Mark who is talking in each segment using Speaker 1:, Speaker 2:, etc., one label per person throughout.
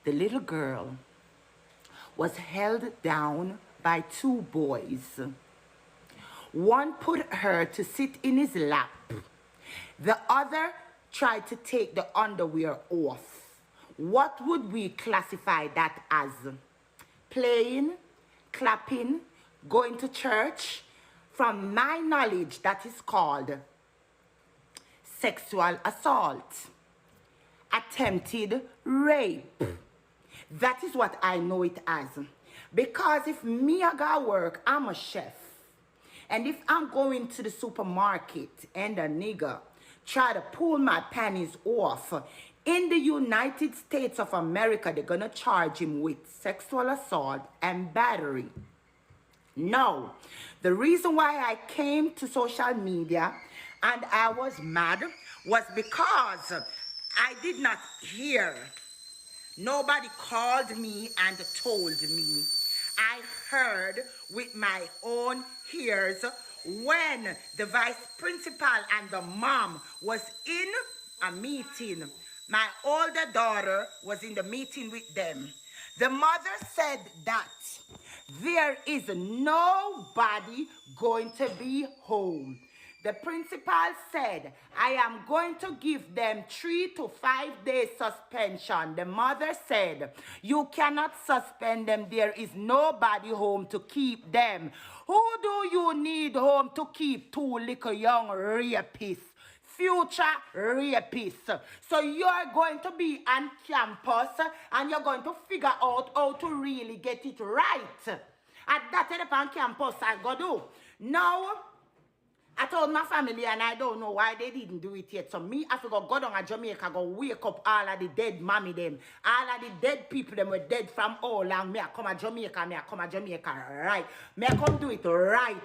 Speaker 1: the little girl was held down by two boys. One put her to sit in his lap. The other tried to take the underwear off. What would we classify that as? Playing, clapping, going to church? From my knowledge, that is called sexual assault, attempted rape. That is what I know it as. Because if me I got work, I'm a chef. And if I'm going to the supermarket and a nigga try to pull my panties off, in the United States of America, they're gonna charge him with sexual assault and battery. No, the reason why I came to social media and I was mad was because I did not hear. Nobody called me and told me. I heard with my own ears when the vice principal and the mom was in a meeting. My older daughter was in the meeting with them. The mother said that there is nobody going to be home. The principal said, I am going to give them 3 to 5 days suspension. The mother said, you cannot suspend them. There is nobody home to keep them. Who do you need home to keep two little young rapists? Future rapists. So you're going to be on campus and you're going to figure out how to really get it right. And that's it on campus I go do. Now, I told my family and I don't know why they didn't do it yet. So me, I forgot go down to Jamaica, go wake up all of the dead mommy them. All of the dead people them were dead from all long. Me I come to Jamaica, right. Me I come do it right.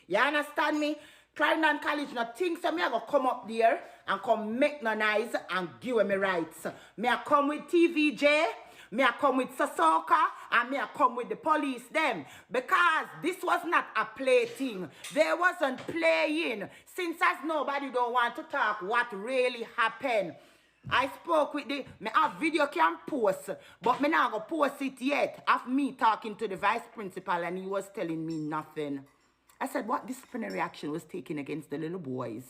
Speaker 1: You understand me? Clarendon College no think so me I go come up there and come make no noise and give me rights. Me I come with TVJ. Me I come with Sasoka and me I come with the police them because this was not a play thing. They wasn't playing. Since as nobody don't want to talk what really happened. I spoke with the, me have video can post, but me not go post it yet of me talking to the vice principal and he was telling me nothing. I said what disciplinary action was taken against the little boys?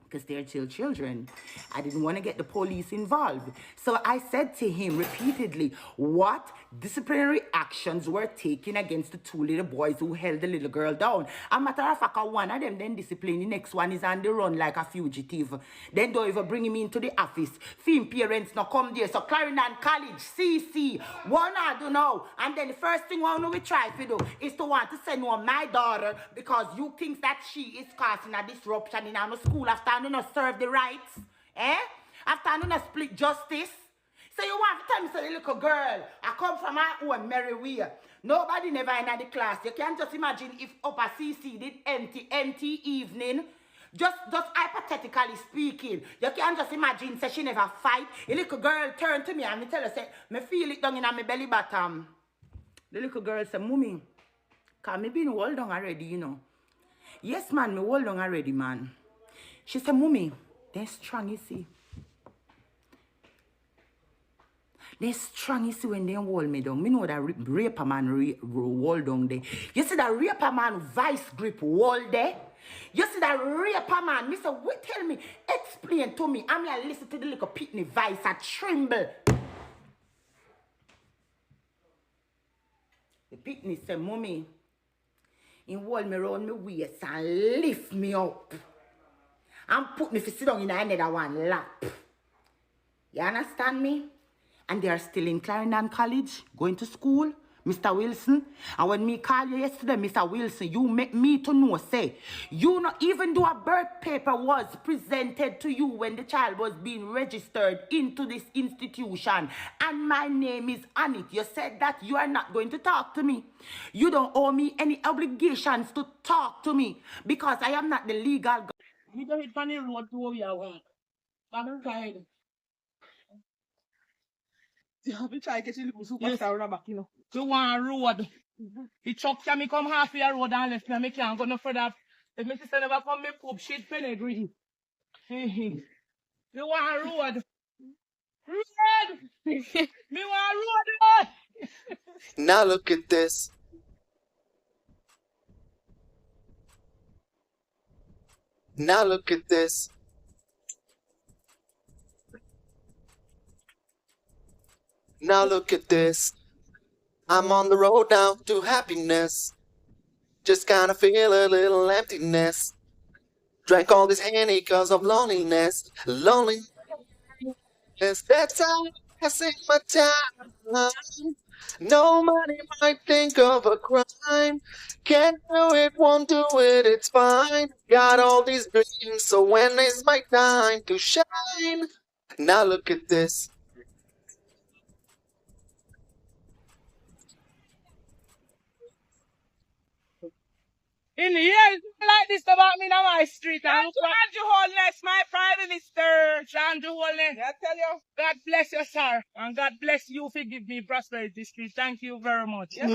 Speaker 1: Because they're still children. I didn't want to get the police involved. So I said to him repeatedly, what disciplinary actions were taken against the two little boys who held the little girl down? A matter of fact, one of them then disciplined, the next one is on the run like a fugitive. Then don't even bring him into the office. Film parents now come there. So Clarendon College, CC, one I do now. And then the first thing we try to do is to want to send home my daughter because you think that she is causing a disruption in our school after I not serve the rights, after I not split justice. So you want to tell me, say, little girl, I come from my own merry way. Nobody never in the class. You can't just imagine if upper CC did empty evening. Just hypothetically speaking, you can't just imagine say she never fight. A little girl turn to me and me tell her, say, me feel it down in my belly bottom. The little girl say, Mummy, cause me been hold down already, you know. Yes, man, me hold down already, man. She said, Mummy, they're strong, you see. They're strong, you see, when they hold me down. Me know that raper man hold down there. You see that raper man vice grip hold there? You see that raper man, me say, wait, tell me, explain to me. I'm like, listen to the little pitney vice, I tremble. The pitney said, Mummy, he hold me around my waist and lift me up. And put me to sit down in another one lap. You understand me? And they are still in Clarendon College, going to school, Mr. Wilson. And when me call you yesterday, Mr. Wilson, you make me to know, say, you know, even though a birth paper was presented to you when the child was being registered into this institution, and my name is on it, you said that you are not going to talk to me. You don't owe me any obligations to talk to me, because I am not the legal
Speaker 2: We don't hit funny road to where we are walk. I'm tired.
Speaker 3: Yeah, we try to get a little superstar on the back, you know.
Speaker 2: We want road. The truck can me come halfway a road and left me and me can't go no further. If my sister never come, me poop shit pedigree. We want road. Road! Me want road!
Speaker 4: Now look at this. Now look at this. Now look at this. I'm on the road now to happiness. Just kinda feel a little emptiness. Drank all this Henny cause of loneliness. Loneliness, that's how I sing my time. Nobody might think of a crime. Can't do it, won't do it, it's fine. Got all these dreams, so when is my time to shine? Now look at this.
Speaker 2: In the years like this about me on my street. And look what Andrew Holness, my Prime Minister. Andrew Holness. I tell you. God bless you, sir. And God bless you for giving me prosperity street. Thank you very much.
Speaker 1: My